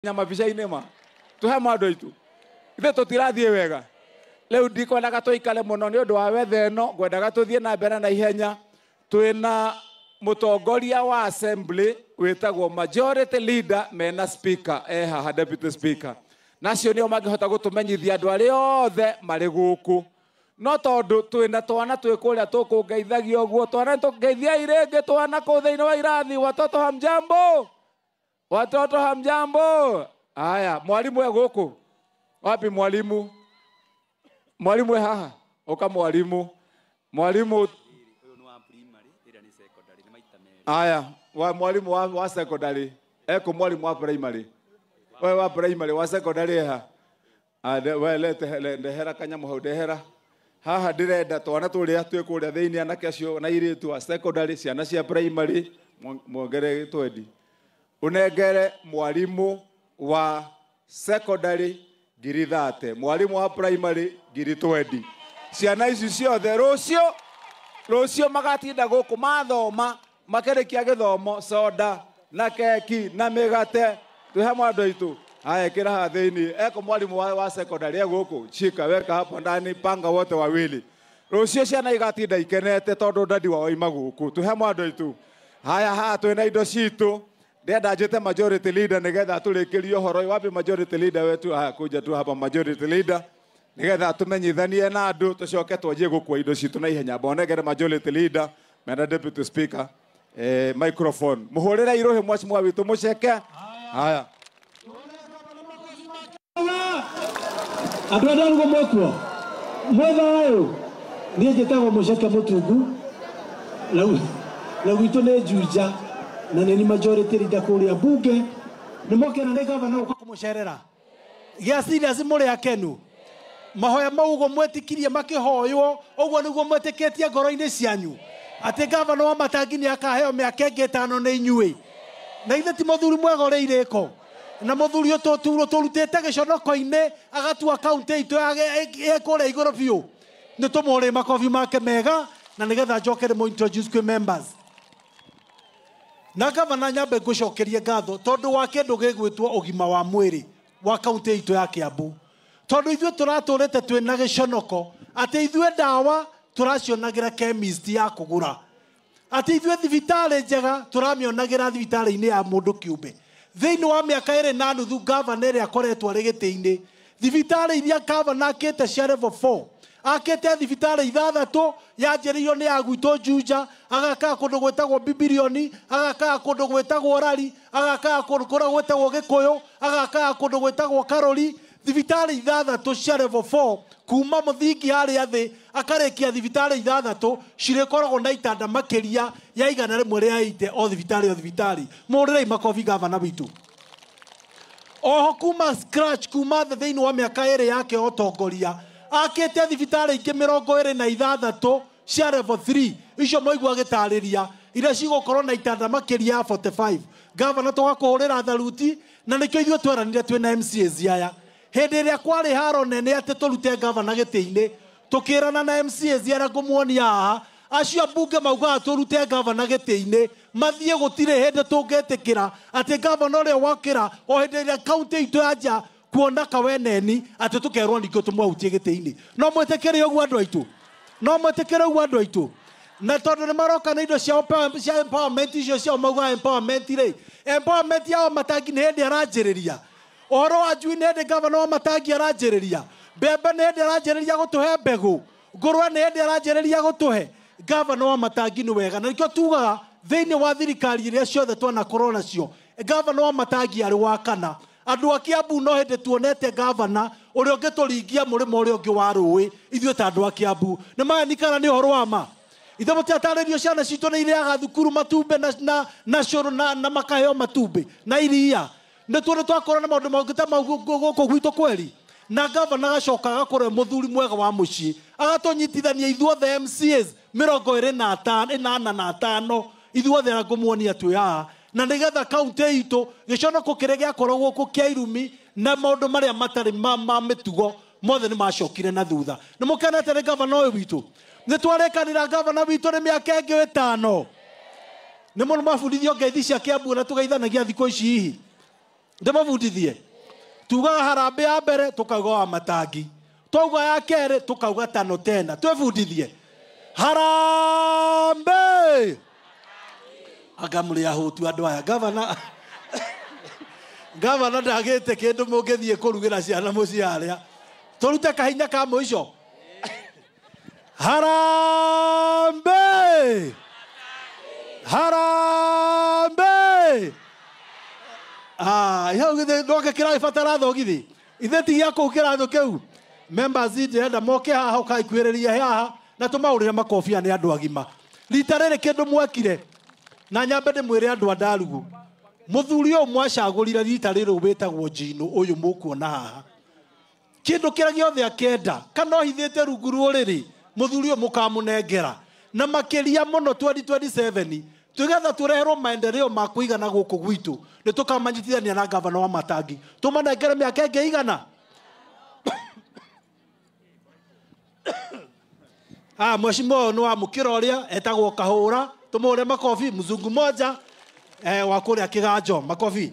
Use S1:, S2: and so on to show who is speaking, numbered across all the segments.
S1: nyama bica-inĩ ma tuhe andũ aitũ ithe tũtirathiĩ wega rĩu ndikwendaga tũikare mũno nĩ ũndũ wa wethe ĩno ngwendaga tũthiĩ na mbere na ihenya twĩna mũtongoria wa assembly wĩtagwo majority leader mena speaker haha deputy speaker nacio nĩo mangĩhota gũtũmenyithia andũ arĩa othe marĩ gũkũ no tondũ twĩna twana twĩ kũrĩa tũkũngeithagia ũguo twana tũngeithiai rĩngĩ twana kũu thĩinĩ wa irathi watoto hamjambo watoto hamjambo haya mwalimu gũkũ wapi mwalimu mwalimu haha oka mwalimu haya wa mwalimu wa secondary eko mwalimu wa primary wewe wa primary wa secondary ha we lete ndehera kanyamu hau ndehera haha ndirenda twana tũrĩa twĩ kũrĩa thĩinĩ anake acio na airĩtu wa secondary ciana cia primary mwongere twendi unengere mwalimu wa secondary ngiri 30 mwalimu wa primary ngiri 20 ciana ici ciothe rũcio magatinda gũkũ mathoma makĩrĩkia gĩthomo soda na keki na mĩgate tuhe andũ aitũ haya kĩra haha thĩinĩ eko mwalimu wa secondary gũkũ chika weka hapa ndani panga wote wawili rũcio ciana igatinda ikenete tondũ ndandi wao ima gũkũ tuhe andũ aitũ haya haha twĩna indo citũ ndenda njĩte majority leader nĩgetha tũrĩkĩrie ũhoro wapi majority leader wetu kuja tu hapa majority leader nĩgetha tũmenyithanie na andũ tũcoke twanjie gũkua indo citũ na ihenya bonegere majority leader mena deputy speaker microphone muhũrĩre irũhĩ mwacimwa witũ mũceke haya
S2: andũ arĩa ngo mwekuo mwethayo niĩ njĩtagwo mũceke mũtungu na gwitũ nĩ Juja na nĩ majority leader kũrĩa bunge nĩ mokena nĩ gavana ũka kũmũcerera gĩa serious mũrĩ akenu mahoya mau ũguo mwetikirie makĩhoywo ũguo nĩguo mwetĩkĩtie ngoro-inĩ cianyu atĩ gavana wa Matangi nĩ akaheo mĩaka ĩngĩ 5 nĩ inyuĩ na ithe ti mũthuri mwega ũrĩa irĩko na mũthuri tũrutĩte gĩconoko-inĩ agatua kaunti itũ kũrĩa igũrũ biũ nĩ tũmũhũrĩre makobi make mega na nĩgetha njoke ndĩmũ introduce kwĩ members na gavana nyambe ngũcokerie ngatho tondũ wa kĩndũ gĩgwĩtwo ũgima wa mwĩrĩ wa kaunti itũ ya Kiambu tondũ ithuĩ tũratũrĩte twĩna gĩconoko atĩ ithuĩ ndawa tũracionagĩra chemist ya kũgũra atĩ ithuĩ thibitarĩ njega tũramĩonagĩra thibitarĩ-inĩ ya mũndũ kĩũmbe thĩinĩ wa mĩaka 2 na nuthu gavana ĩrĩa akoretwo arĩ gĩtĩ-inĩ thibitarĩ iria gavana akĩte cia level 4 akĩte thibitarĩ 6 yanjĩrĩirio nĩ ya gwitũ Juja agakaa kũndũ gwĩtagwo Bibilioni agakaa kũndũ gwĩtagwo Rari agakaa kũndũ gwĩtagwo Gĩkũyũ agakaa kũndũ gwĩtagwo Karori thibitarĩ 6 cia level 4 kuma mũthingi harĩa thĩ akarĩkia thibitarĩ 6 cirĩkoragwo na itanda makĩria ya 100 rĩa 80 o thibitarĩ mũhũrĩrei makobi gavana witũ oho kuma scratch kuma thĩinĩ wa mĩaka 2 yake ũtongoria akĩte thibitarĩ ingĩ 26 cia level 3 icio moigua gĩtarĩria iria cigũkorwo na itanda makĩria ya 45 gavana tũgakũhũrĩra tharuti na nĩkĩo ithuĩ tweranire twĩna MCAs aya hĩndĩ ĩrĩa kwarĩ haro nene atĩ tũrute gavana gĩtĩ-inĩ tũkĩrana na MCAs arĩa ngũmuonia haha acio mbunge maugaga tũrute gavana gĩtĩ-inĩ mathiĩ gũtirĩ hĩndĩ tũngĩtĩkĩra atĩ gavana ũrĩa wakĩra o hĩndĩ ĩrĩa kaunti itũ yanja kuona kaweneni atĩ tũkerwo ningĩ tũmwahutie gĩtĩ-inĩ no mwĩtĩkĩre ũguo andũ aitũ no mwĩtĩkĩre ũguo andũ aitũ na tondũ nĩ maroka na indo cia empowerment icio ciao maugaga empowerment-rĩ empowerment yao Matangi nĩ hĩndĩ aranjĩrĩria ũhoro wa njui nĩ hĩndĩ gavana wa Matangi aranjĩrĩria mbembe nĩ hĩndĩ aranjĩrĩria gũtũhe mbegũ ngũrũwe nĩ hĩndĩ aranjĩrĩria gũtũhe gavana wa Matangi nĩ wega na nĩkĩo tugaga thĩinĩ wa thirikari iria ciothe twanakorwo nacio gavana wa Matangi arĩ wa kana andũ a Kiambu no hĩndĩ tuonete gavana ũrĩa ũngĩtũringia mũrĩmo ũrĩa ũngĩ wa rũĩ ithuĩ ta andũ a Kiambu nĩ maganikana nĩ ũhoro wa ma ithe mũtiatarĩrio ciana citũ nĩ irĩaga thukuru matumbĩ na cũrũ na makaheo matumbĩ na iria nĩ tuone twakorwo na maũndũ maingĩ ta mau gũkũ gwitũ kweri na gavana agacoka agakorwo mũthuri mwega wa mũciĩ agatũnyitithania ithuothe MCAs 25 ithuothe arĩa ngũmuonia twĩ haha na nĩgetha kaunti itũ gĩconoko kĩrĩa gĩakorwo gũkũ kĩa irumi na maũndũ marĩa matarĩ ma mĩtugo mothe nĩ macokire na thutha nĩ mũkenete nĩ gavana ũyũ witũ nĩ twarĩkanĩra gavana witũ nĩ mĩaka ĩngĩ 5 nĩ mũno mabundithio ngeithi cia Kiambu na tũgeithanagia thikũ ici hihi ndimabundithie tugaga harambe ya mbere tukauga wa matangi twauga ya kere tukauga tano tena twebundithie harambe agamuri ya hutu andu aya gavana ndagite kindu mungithie kurugira ciana muciaria turute kahinya ka muico harambe harambe ihau githe ndoke kira fatara thogithi ithe ti ya ku kira thukeu members ndenda moke haha ukaikuiriria haha na tumaurire makofia ni andu agima rita riri kindu mwekire na nyambe ndimwire andu andarugu muthuri o mwacagurire rita riri witagwo Njino uyu mukuona haha kindu kira giothe akenda kana ohithite rungu ruriri muthuri o mukamunengera na makiria muno 2027 tugetha tureherwo maendeleo ma kuigana guku gwitu ni tukamanyitithania na gavana wa matangi tumanengere miaka ingi igana mheshimiwa no amukira uria etagwo Kahura tumure makofi mzungu moja wa kuria Kiganjo makofi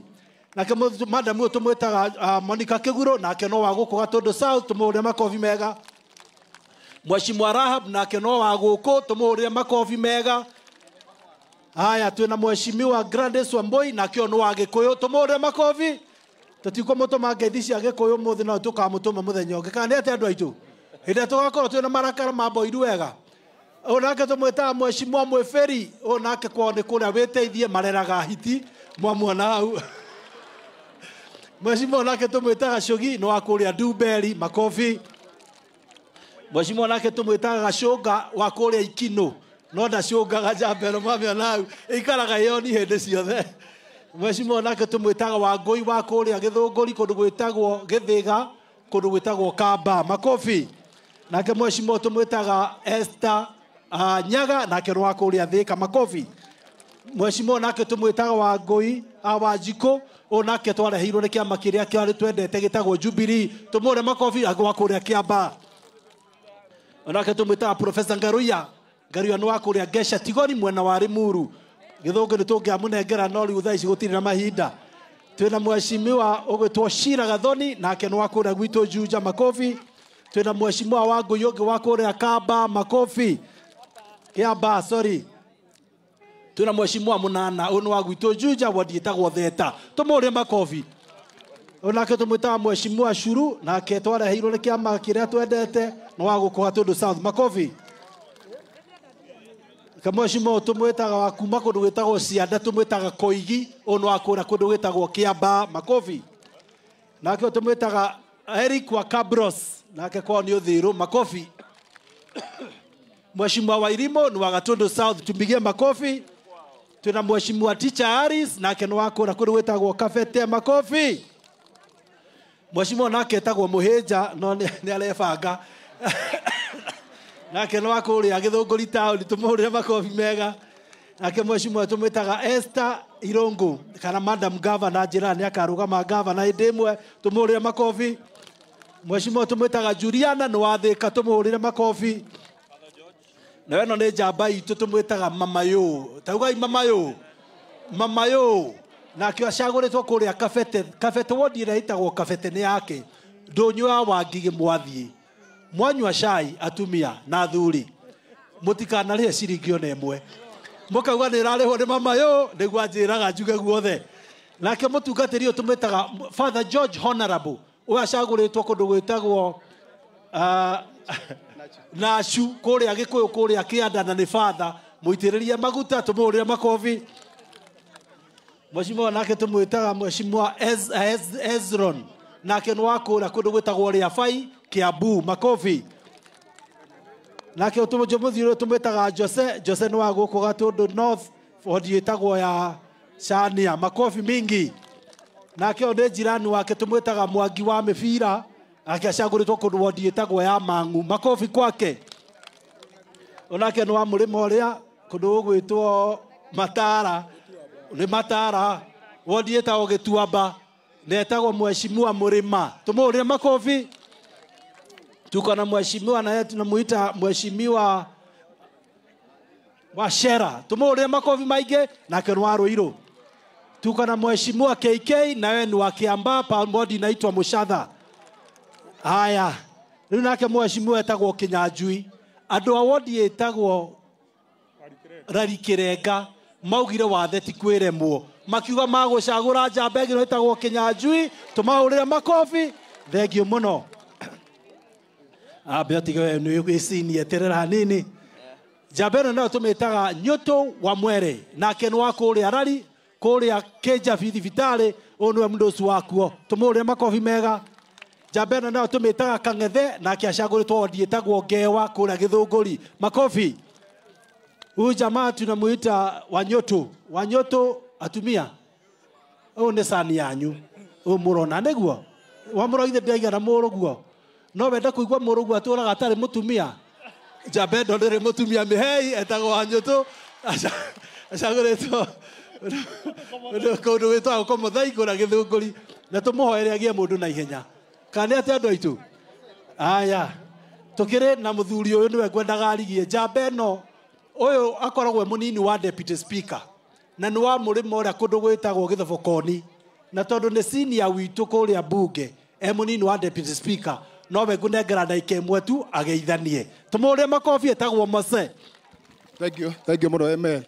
S2: nake madam uyu tumwitaga Monica Kiguro nake no wa guku Gatundu South tumure makofi mega mheshimiwa Rahab nake no wa guku tumure makofi mega haya twina mheshimiwa Grandes Wamboi nake no wa Gikuyu tumure makofi tutiko mutuma ngeithi cia Gikuyu muthi no tukamutuma muthenya ungi kana ati andu aitu hinde tugakorwo twina marakara mamboiru wega onake tumwita mheshimiwa Mweferi onake kwone kuria witeithie mareraga hiti mwamuona hau mheshimiwa onake tumwita Shogi no akuria Duberi makofi mheshimiwa onake tumwita Gacunga wa kuria Ikino no ndacungaga Jambero mwamuona hau ikaraga yoni hinde ciothe mheshimiwa onake tumwitaga Wangui wa kuria Githunguri kundu gwitagwo Githiga kundu gwitagwo Kamba makofi nake mheshimiwa tumwitaga Esther Nyaga nake no akuria Thika makofi mheshimiwa nake tumwitaga Wangui Wanjiko onake twareheirwo ni kiama kiria kiari twendete gitagwo Jubilee tumure makofi wa kuria Kiamba onake tumwitaga Professor Ngaruya no akuria Gesha Tigoni mwena wa Limuru Githungu ni tungiamunengera no riu thaici gutiri na mahinda twina mheshimiwa ugwitwo Shira Gathoni nake no akuria gwitu Juja makofi twina mheshimiwa Wangui ungi wa kuria Kamba makofi Kiamba sorry twina mheshimiwa Munana uno wa gwitu Juja wadietagwo Theta tumure makofi onake tumwitaga mheshimiwa Shuru nake twareheirwo ni kiama kiria twendete no wa guku Gatundu South makofi kamweshimo tumwitaga wa kuma kundu gwitagwo Cianda tumwitaga Koigi ono akura kundu gwitagwo Kiamba makofi nake tumwitaga Eric wa Cabros nake kwa ni uthiru makofi mheshimiwa Wairimo ni wa Gatundu South tumbigie makofi tuna mheshimiwa Teacher Harris nake no akura kundu gwitagwo Kafete makofi mheshimiwa nake etagwo Muhinja no ni arebanga nake no akuria Githunguri town tumurire makofi mega nake mheshimiwa tumwitaga Esther Irungu kana madam governor jirani akarugama governor indimwe tumurire makofi mheshimiwa tumwitaga Juliana no wathika tumurire makofi na weno ni njamba itu tumwitaga Mamayo taugai Mamayo nake acaguritwo kuria Kafete wodi ira itagwo Kafete ni yake ndonywa Wangigi mwathie mwanywa cai atumia na thuri mutikanarie ciringi ona imwe mukauga ni rarihwo ni Mamayo niguo anjiraga njuge guothe nake mutungatiri tumwitaga Father George Honorable uacaguritwo kundu gwitagwo Nachu kuria Gikuyu kuria Kianda na ni father muitiririe maguta tumurire makofi mheshimiwa nake tumwitaga mheshimiwa Ezron nake no akura kundu gwitagwo ria Fai Kiambu makofi nake utumujumuthiro tumwitaga Jose no aguko Gatundu North wodi itagwo ya Chania makofi mingi nake onde jirani wake tumwitaga Mwangi wa Mibira akiacaguritwo kundu wodi itagwo ya Mangu makofi kwake onake no amurima uria kundu gwitwo Matara ni Matara wodi itagwo Gituamba netagwo mheshimiwa Murima tumurire makofi tuko na mheshimiwa na yetu tunamuita mheshimiwa Washera tumurire makofi maingi nake no Ruiru tuko na mheshimiwa KK na wewe ni wa Kiambaa, pamoja inaitwa Mushatha. Haya, rĩu nake mheshimiwa etagwo Kinyanjui, andũ a wodi etagwo Rarikirenga, maugire wathe ti kwĩremwo, makiuga magũcagũra njamba ĩngĩ etagwo Kinyanjui, tũmahũrĩre makobi. Thengiũ mũno. Ambe atige nĩ gwĩcinia terera nini. Njamba ĩno nayo tũmĩtaga Nyũtũ wa Mwere, nake nĩ wa kũrĩa Rari, kũrĩa Kĩnjabi thibitarĩ, ũyũ nĩwe mũndũ ũcio wakuo, tũmũhũrĩre makobi mega. Njamba ĩno nayo tũmĩtaga Kang'ethe, nake acagũrĩtwo wodi ĩtagwo Ngewa kũrĩa Gĩthũngũri, makobi. Huyu jamaa tunamuita Wanyũtũ atumia. Ũyũ nĩ sani yanyu. Ũyũ mũrona nĩguo. Wamũrogithe ndĩaigana mũrũguo. No wenda kũigua mũrũguo atũraga atarĩ mũtumia. Njamba ĩno ndĩrĩ mũtumia mĩhei etagwo Wanyũtũ. Acagũrĩtwo kũndũ gwĩtagwo Kũmũthai kũrĩa Gĩthũngũri. Na tũmũhoere agĩe mũndũ na ihenya. Kana nĩ atĩa andũ aitũ? Aya. Tũkĩrĩ na mũthuri ũyũ nĩwe ngwendaga arigie. Njamba ĩno ũyũ akoragwo mũnini wa deputy speaker. Na nĩ wa mũrĩmo ũrĩa kũndũ gwĩtagwo Gĩthobokoni. Na tondũ nĩ senior witũ kũrĩa bunge, mũnini wa deputy speaker, no we ngũnengera ndagĩka ĩmwe tu ageithanie. Tũmũhũrĩre makobi etagwo Mose.
S3: Thank you mũno, amen.